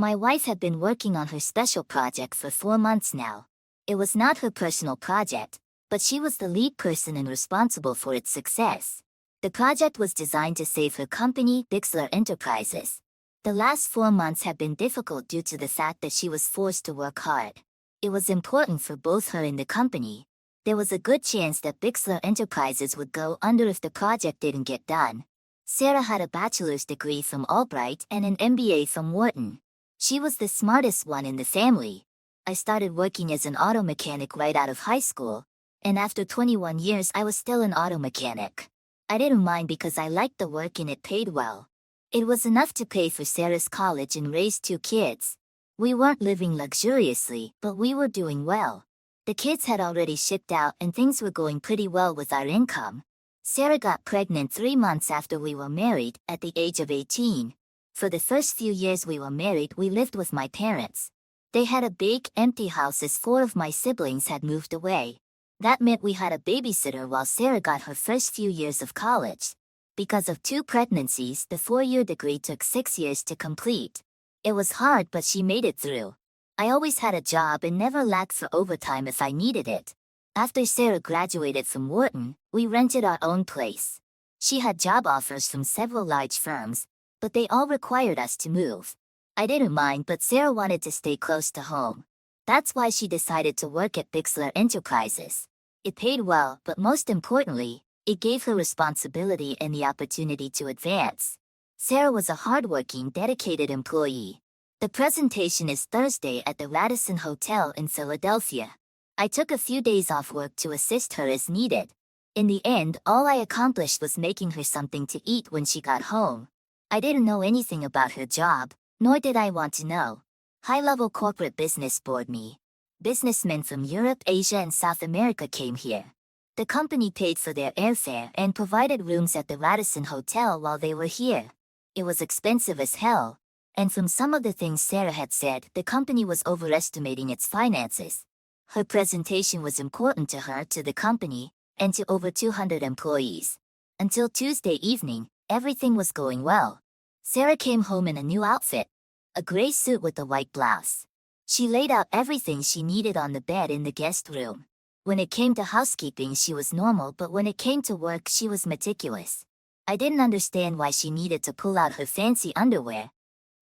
My wife had been working on her special project for 4 months now. It was not her personal project, but she was the lead person and responsible for its success. The project was designed to save her company, Bixler Enterprises. The last 4 months had been difficult due to the fact that she was forced to work hard. It was important for both her and the company. There was a good chance that Bixler Enterprises would go under if the project didn't get done. Sarah had a bachelor's degree from Albright and an MBA from Wharton. She was the smartest one in the family. I started working as an auto mechanic right out of high school, and after 21 years I was still an auto mechanic. I didn't mind because I liked the work and it paid well. It was enough to pay for Sarah's college and raise 2 kids. We weren't living luxuriously, but we were doing well. The kids had already shipped out and things were going pretty well with our income. Sarah got pregnant 3 months after we were married, at the age of 18. For the first few years we were married, we lived with my parents. They had a big, empty house as 4 of my siblings had moved away. That meant we had a babysitter while Sarah got her first few years of college. Because of 2 pregnancies, the 4-year degree took 6 years to complete. It was hard, but she made it through. I always had a job and never lacked for overtime if I needed it. After Sarah graduated from Wharton, we rented our own place. She had job offers from several large firms, but they all required us to move. I didn't mind, but Sarah wanted to stay close to home. That's why she decided to work at Bixler Enterprises. It paid well, but most importantly, it gave her responsibility and the opportunity to advance. Sarah was a hardworking, dedicated employee. The presentation is Thursday at the Radisson Hotel in Philadelphia. I took a few days off work to assist her as needed. In the end, all I accomplished was making her something to eat when she got home. I didn't know anything about her job, nor did I want to know. High-level corporate business bored me. Businessmen from Europe, Asia, and South America came here. The company paid for their airfare and provided rooms at the Radisson Hotel while they were here. It was expensive as hell, and from some of the things Sarah had said, the company was overestimating its finances. Her presentation was important to her, to the company, and to over 200 employees. Until Tuesday evening, everything was going well. Sarah came home in a new outfit, a gray suit with a white blouse. She laid out everything she needed on the bed in the guest room. When it came to housekeeping, she was normal, but when it came to work, she was meticulous. I didn't understand why she needed to pull out her fancy underwear,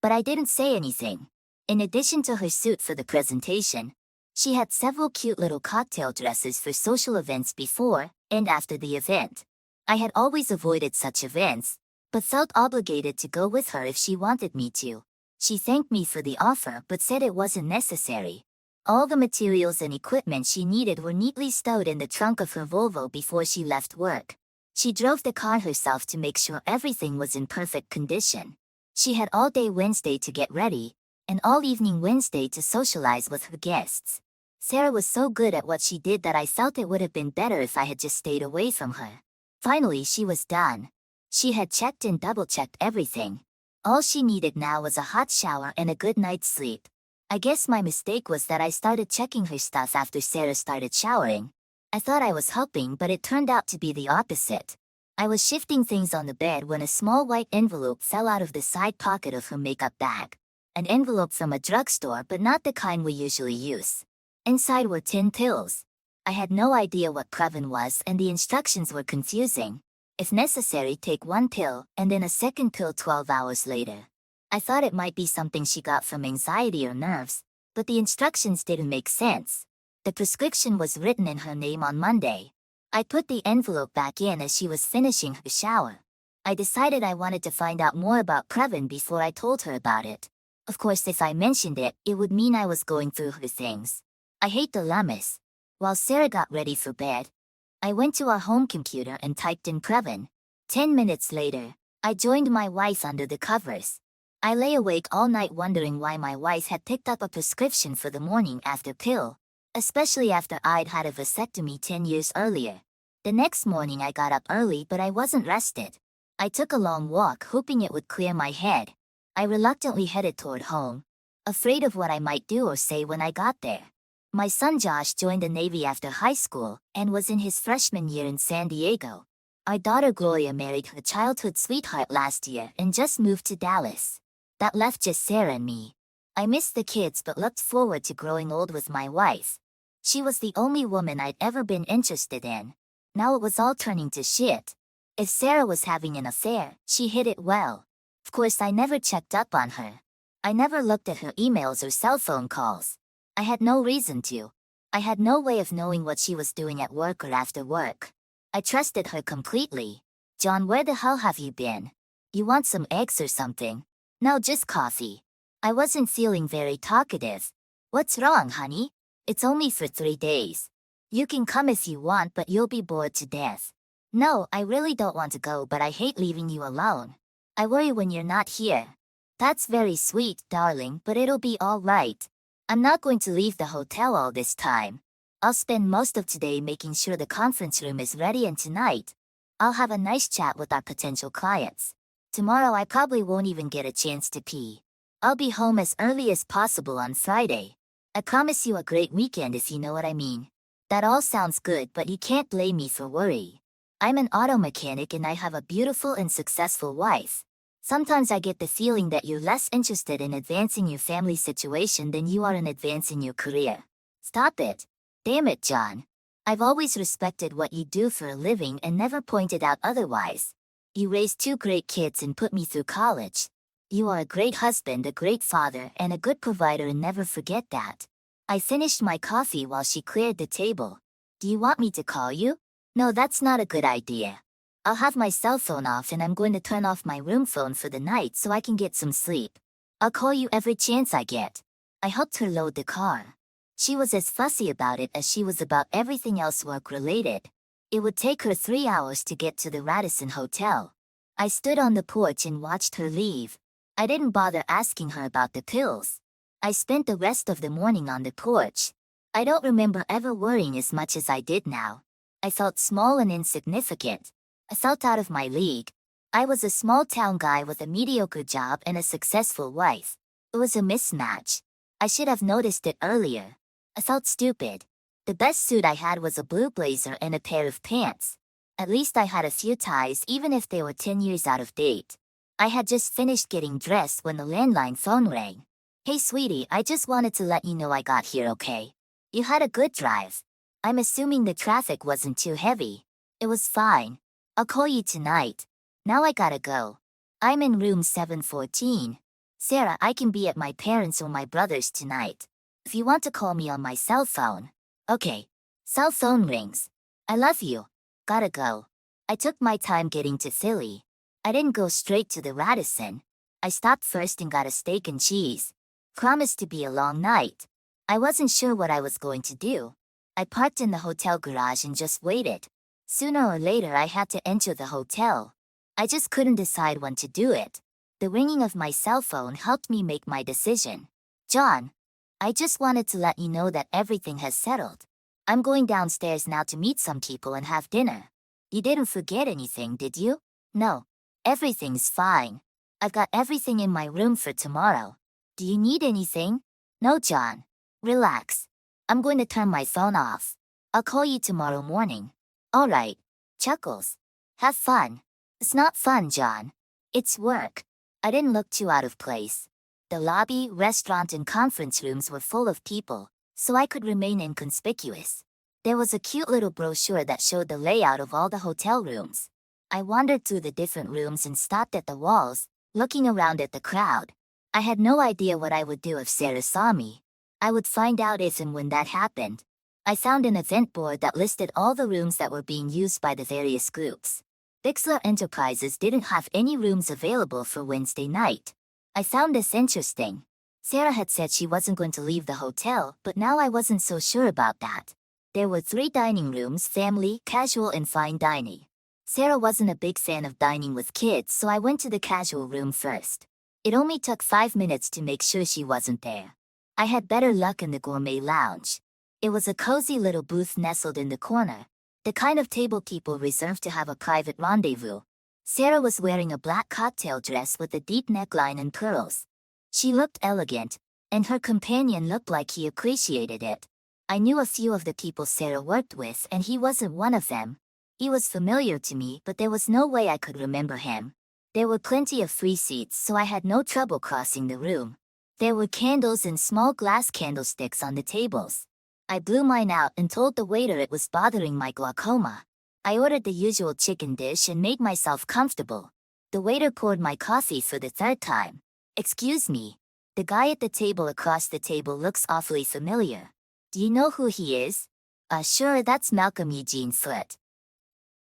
but I didn't say anything. In addition to her suit for the presentation, she had several cute little cocktail dresses for social events before and after the event. I had always avoided such events, but felt obligated to go with her if she wanted me to. She thanked me for the offer but said it wasn't necessary. All the materials and equipment she needed were neatly stowed in the trunk of her Volvo before she left work. She drove the car herself to make sure everything was in perfect condition. She had all day Wednesday to get ready, and all evening Wednesday to socialize with her guests. Sarah was so good at what she did that I felt it would have been better if I had just stayed away from her. Finally, she was done. She had checked and double-checked everything. All she needed now was a hot shower and a good night's sleep. I guess my mistake was that I started checking her stuff after Sarah started showering. I thought I was helping, but it turned out to be the opposite. I was shifting things on the bed when a small white envelope fell out of the side pocket of her makeup bag. An envelope from a drugstore, but not the kind we usually use. Inside were 10 pills. I had no idea what Previn was, and the instructions were confusing. If necessary, take 1 pill, and then a second pill 12 hours later. I thought it might be something she got from anxiety or nerves, but the instructions didn't make sense. The prescription was written in her name on Monday. I put the envelope back in as she was finishing her shower. I decided I wanted to find out more about Previn before I told her about it. Of course, if I mentioned it, it would mean I was going through her things. I hate dilemmas. While Sarah got ready for bed, I went to our home computer and typed in Previn. 10 minutes later, I joined my wife under the covers. I lay awake all night wondering why my wife had picked up a prescription for the morning after pill, especially after I'd had a vasectomy 10 years earlier. The next morning I got up early, but I wasn't rested. I took a long walk, hoping it would clear my head. I reluctantly headed toward home, afraid of what I might do or say when I got there. My son Josh joined the Navy after high school and was in his freshman year in San Diego. Our daughter Gloria married her childhood sweetheart last year and just moved to Dallas. That left just Sarah and me. I missed the kids but looked forward to growing old with my wife. She was the only woman I'd ever been interested in. Now it was all turning to shit. If Sarah was having an affair, she hid it well. Of course, I never checked up on her. I never looked at her emails or cell phone calls. I had no reason to. I had no way of knowing what she was doing at work or after work. I trusted her completely. John, where the hell have you been? You want some eggs or something? No, just coffee. I wasn't feeling very talkative. What's wrong, honey? It's only for 3 days. You can come if you want, but you'll be bored to death. No, I really don't want to go, but I hate leaving you alone. I worry when you're not here. That's very sweet, darling, but it'll be all right. I'm not going to leave the hotel all this time. I'll spend most of today making sure the conference room is ready, and tonight, I'll have a nice chat with our potential clients. Tomorrow I probably won't even get a chance to pee. I'll be home as early as possible on Friday. I promise you a great weekend, if you know what I mean. That all sounds good, but you can't blame me for worry. I'm an auto mechanic and I have a beautiful and successful wife. Sometimes I get the feeling that you're less interested in advancing your family situation than you are in advancing your career. Stop it. Damn it, John. I've always respected what you do for a living and never pointed out otherwise. You raised 2 great kids and put me through college. You are a great husband, a great father, and a good provider, and never forget that. I finished my coffee while she cleared the table. Do you want me to call you? No, that's not a good idea. I'll have my cell phone off and I'm going to turn off my room phone for the night so I can get some sleep. I'll call you every chance I get. I helped her load the car. She was as fussy about it as she was about everything else work-related. It would take her 3 hours to get to the Radisson Hotel. I stood on the porch and watched her leave. I didn't bother asking her about the pills. I spent the rest of the morning on the porch. I don't remember ever worrying as much as I did now. I felt small and insignificant. I felt out of my league. I was a small-town guy with a mediocre job and a successful wife. It was a mismatch. I should have noticed it earlier. I felt stupid. The best suit I had was a blue blazer and a pair of pants. At least I had a few ties, even if they were 10 years out of date. I had just finished getting dressed when the landline phone rang. Hey sweetie, I just wanted to let you know I got here okay. You had a good drive. I'm assuming the traffic wasn't too heavy. It was fine. I'll call you tonight. Now I gotta go. I'm in room 714. Sarah, I can be at my parents' or my brother's tonight. If you want to call me on my cell phone. Okay. Cell phone rings. I love you. Gotta go. I took my time getting to Philly. I didn't go straight to the Radisson. I stopped first and got a steak and cheese. Promised to be a long night. I wasn't sure what I was going to do. I parked in the hotel garage and just waited. Sooner or later I had to enter the hotel. I just couldn't decide when to do it. The ringing of my cell phone helped me make my decision. John, I just wanted to let you know that everything has settled. I'm going downstairs now to meet some people and have dinner. You didn't forget anything, did you? No. Everything's fine. I've got everything in my room for tomorrow. Do you need anything? No, John. Relax. I'm going to turn my phone off. I'll call you tomorrow morning. All right. Chuckles. Have fun. It's not fun, John. It's work. I didn't look too out of place. The lobby, restaurant, and conference rooms were full of people, so I could remain inconspicuous. There was a cute little brochure that showed the layout of all the hotel rooms. I wandered through the different rooms and stopped at the walls, looking around at the crowd. I had no idea what I would do if Sarah saw me. I would find out if and when that happened. I found an event board that listed all the rooms that were being used by the various groups. Bixler Enterprises didn't have any rooms available for Wednesday night. I found this interesting. Sarah had said she wasn't going to leave the hotel, but now I wasn't so sure about that. There were 3 dining rooms: family, casual, and fine dining. Sarah wasn't a big fan of dining with kids, so I went to the casual room first. It only took 5 minutes to make sure she wasn't there. I had better luck in the gourmet lounge. It was a cozy little booth nestled in the corner, the kind of table people reserve to have a private rendezvous. Sarah was wearing a black cocktail dress with a deep neckline and pearls. She looked elegant, and her companion looked like he appreciated it. I knew a few of the people Sarah worked with, and he wasn't one of them. He was familiar to me, but there was no way I could remember him. There were plenty of free seats, so I had no trouble crossing the room. There were candles and small glass candlesticks on the tables. I blew mine out and told the waiter it was bothering my glaucoma. I ordered the usual chicken dish and made myself comfortable. The waiter poured my coffee for the third time. Excuse me. The guy at the table across the table looks awfully familiar. Do you know who he is? Sure, that's Malcolm Eugene Foote.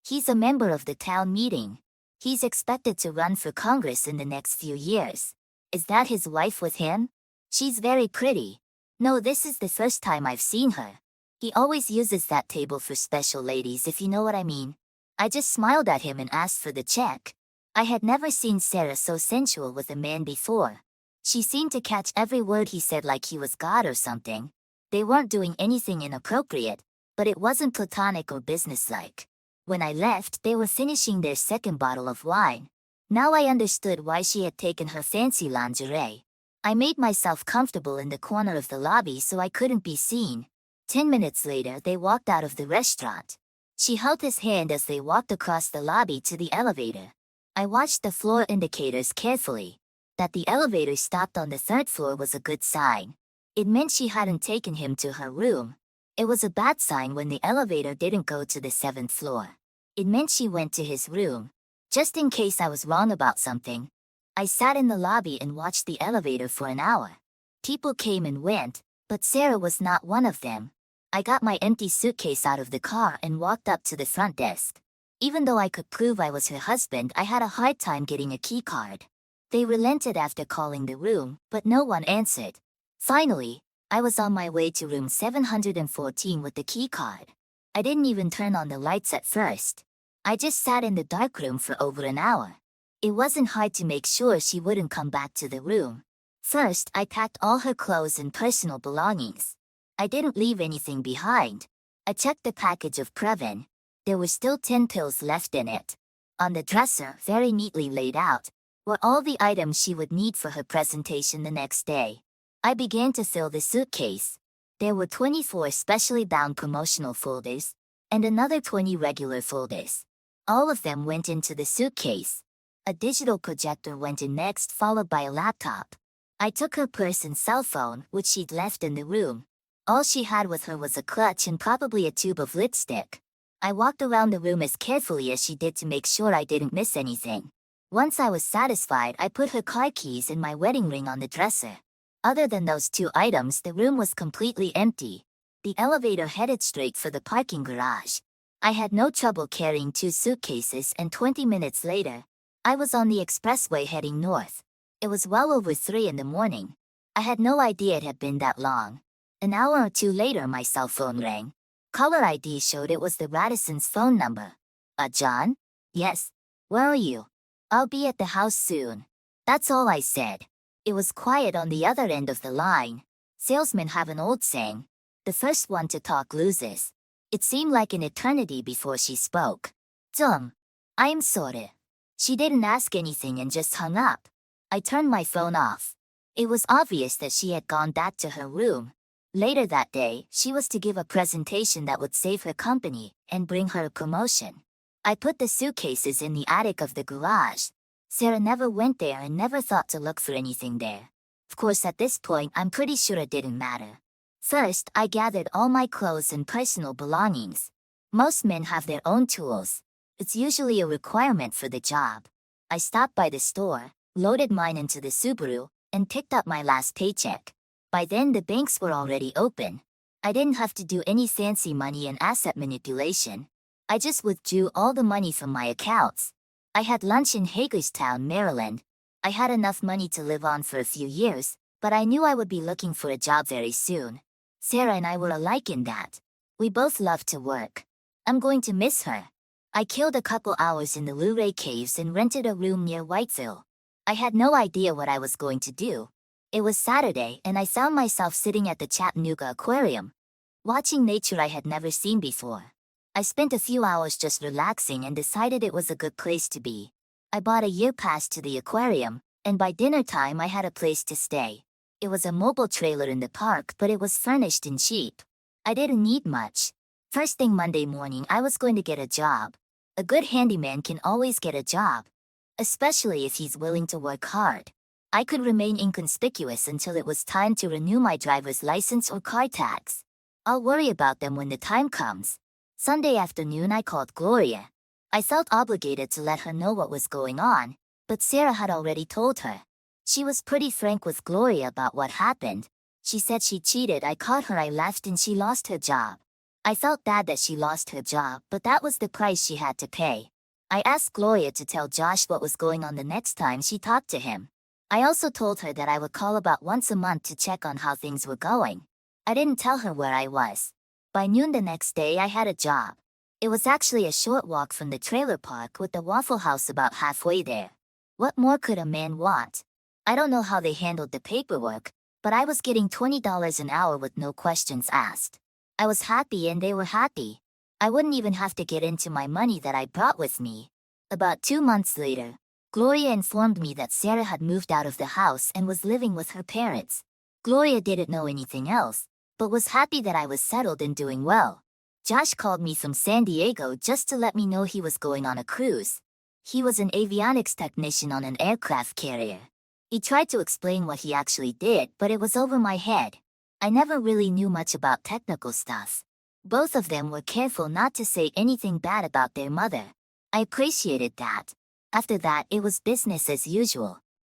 He's a member of the town meeting. He's expected to run for Congress in the next few years. Is that his wife with him? She's very pretty. No, this is the first time I've seen her. He always uses that table for special ladies, if you know what I mean. I just smiled at him and asked for the check. I had never seen Sarah so sensual with a man before. She seemed to catch every word he said like he was God or something. They weren't doing anything inappropriate, but it wasn't platonic or businesslike. When I left, they were finishing their second bottle of wine. Now I understood why she had taken her fancy lingerie. I made myself comfortable in the corner of the lobby so I couldn't be seen. 10 minutes later, they walked out of the restaurant. She held his hand as they walked across the lobby to the elevator. I watched the floor indicators carefully. That the elevator stopped on the third floor was a good sign. It meant she hadn't taken him to her room. It was a bad sign when the elevator didn't go to the 7th floor. It meant she went to his room. Just in case I was wrong about something, I sat in the lobby and watched the elevator for an hour. People came and went, but Sarah was not one of them. I got my empty suitcase out of the car and walked up to the front desk. Even though I could prove I was her husband, I had a hard time getting a key card. They relented after calling the room, but no one answered. Finally, I was on my way to room 714 with the key card. I didn't even turn on the lights at first. I just sat in the dark room for over an hour. It wasn't hard to make sure she wouldn't come back to the room. First, I packed all her clothes and personal belongings. I didn't leave anything behind. I checked the package of Previn. There were still 10 pills left in it. On the dresser, very neatly laid out, were all the items she would need for her presentation the next day. I began to fill the suitcase. There were 24 specially bound promotional folders, and another 20 regular folders. All of them went into the suitcase. A digital projector went in next, followed by a laptop. I took her purse and cell phone, which she'd left in the room. All she had with her was a clutch and probably a tube of lipstick. I walked around the room as carefully as she did to make sure I didn't miss anything. Once I was satisfied, I put her car keys and my wedding ring on the dresser. Other than those 2 items, the room was completely empty. The elevator headed straight for the parking garage. I had no trouble carrying 2 suitcases, and 20 minutes later, I was on the expressway heading north. It was well over 3 in the morning. I had no idea it had been that long. An hour or 2 later, my cell phone rang. Caller ID showed it was the Radisson's phone number. John? Yes. Where are you? I'll be at the house soon. That's all I said. It was quiet on the other end of the line. Salesmen have an old saying, the first one to talk loses. It seemed like an eternity before she spoke. I'm sorry. She didn't ask anything and just hung up. I turned my phone off. It was obvious that she had gone back to her room. Later that day, she was to give a presentation that would save her company and bring her a promotion. I put the suitcases in the attic of the garage. Sarah never went there and never thought to look for anything there. Of course, at this point, I'm pretty sure it didn't matter. First, I gathered all my clothes and personal belongings. Most men have their own tools. It's usually a requirement for the job. I stopped by the store, loaded mine into the Subaru, and picked up my last paycheck. By then, the banks were already open. I didn't have to do any fancy money and asset manipulation. I just withdrew all the money from my accounts. I had lunch in Hagerstown, Maryland. I had enough money to live on for a few years, but I knew I would be looking for a job very soon. Sarah and I were alike in that. We both loved to work. I'm going to miss her. I killed a couple hours in the Luray Caves and rented a room near Whiteville. I had no idea what I was going to do. It was Saturday and I found myself sitting at the Chattanooga Aquarium, watching nature I had never seen before. I spent a few hours just relaxing and decided it was a good place to be. I bought a year pass to the aquarium, and by dinner time I had a place to stay. It was a mobile trailer in the park, but it was furnished and cheap. I didn't need much. First thing Monday morning, I was going to get a job. A good handyman can always get a job, especially if he's willing to work hard. I could remain inconspicuous until it was time to renew my driver's license or car tax. I'll worry about them when the time comes. Sunday afternoon I called Gloria. I felt obligated to let her know what was going on, but Sarah had already told her. She was pretty frank with Gloria about what happened. She said she cheated, I caught her, I left, and she lost her job. I felt bad that she lost her job, but that was the price she had to pay. I asked Gloria to tell Josh what was going on the next time she talked to him. I also told her that I would call about once a month to check on how things were going. I didn't tell her where I was. By noon the next day I had a job. It was actually a short walk from the trailer park with the Waffle House about halfway there. What more could a man want? I don't know how they handled the paperwork, but I was getting $20 an hour with no questions asked. I was happy and they were happy. I wouldn't even have to get into my money that I brought with me. About 2 months later, Gloria informed me that Sarah had moved out of the house and was living with her parents. Gloria didn't know anything else, but was happy that I was settled and doing well. Josh called me from San Diego just to let me know he was going on a cruise. He was an avionics technician on an aircraft carrier. He tried to explain what he actually did, but it was over my head. I never really knew much about technical stuff. Both of them were careful not to say anything bad about their mother. I appreciated that. After that, it was business as usual.